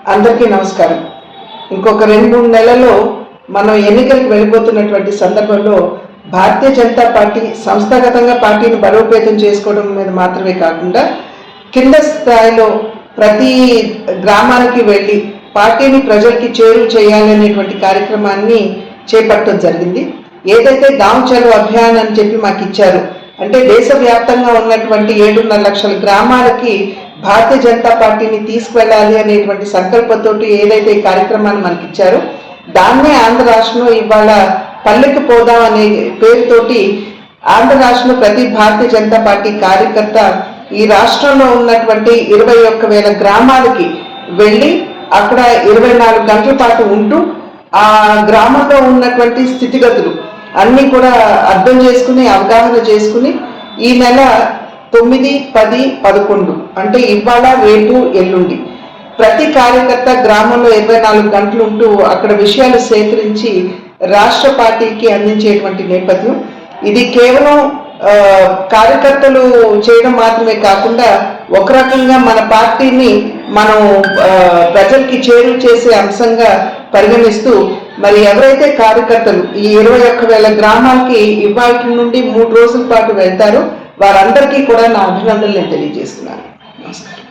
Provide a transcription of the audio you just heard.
అందరికీ నమస్కారం. ఇంకొక 2-3 నెలల్లో మనం ఎన్నికలకు వెళ్ళిపోతున్నటువంటి సందర్భంలో భారతీయ జనతా పార్టీ సంస్థాగతంగా పార్టీని బలోపేతం చేసుకోవడం మీద మాత్రమే కాకుండా కింద స్థాయిలో ప్రతి గ్రామానికి వెళ్ళి పార్టీని ప్రజలకి చేరువ చేయాలనేటువంటి కార్యక్రమాన్ని చేపట్టడం జరిగింది. ఏదైతే గాంవ్ చలో అభియాన్ అని చెప్పి మాకు ఇచ్చారు, అంటే దేశవ్యాప్తంగా ఉన్నటువంటి 7.5 లక్షల గ్రామాలకి భారతీయ జనతా పార్టీని తీసుకువెళ్ళాలి అనేటువంటి సంకల్పంతో ఏదైతే ఈ కార్యక్రమాన్ని మనకి ఇచ్చారో దాన్నే ఆంధ్ర రాష్ట్రంలో ఇవాళ పల్లెకి పోదాం అనే పేరుతోటి ఆంధ్ర రాష్ట్రంలో ప్రతి భారతీయ జనతా పార్టీ కార్యకర్త ఈ రాష్ట్రంలో ఉన్నటువంటి 21,000 గ్రామాలకి వెళ్ళి అక్కడ 24 గంటల పాటు ఉంటూ ఆ గ్రామంలో ఉన్నటువంటి స్థితిగతులు అన్నీ కూడా అర్థం చేసుకుని అవగాహన చేసుకుని ఈ నెల 9, 10, 11 అంటే ఇవాళ రేపు ఎల్లుండి ప్రతి కార్యకర్త గ్రామంలో 24 గంటలు ఉంటూ అక్కడ విషయాలు సేకరించి రాష్ట్ర పార్టీకి అందించేటువంటి నేపథ్యం ఇది. కేవలం కార్యకర్తలు చేయడం మాత్రమే కాకుండా ఒక రకంగా మన పార్టీని మనం ప్రజలకి చేరువ చేసే అంశంగా పరిగణిస్తూ మరి ఎవరైతే కార్యకర్తలు ఈ 21,000 గ్రామాలకి ఇవాళ నుండి 3 రోజుల పాటు వెళ్తారో వారందరికీ కూడా నా అభినందనలు తెలియజేస్తున్నాను. నమస్కారం.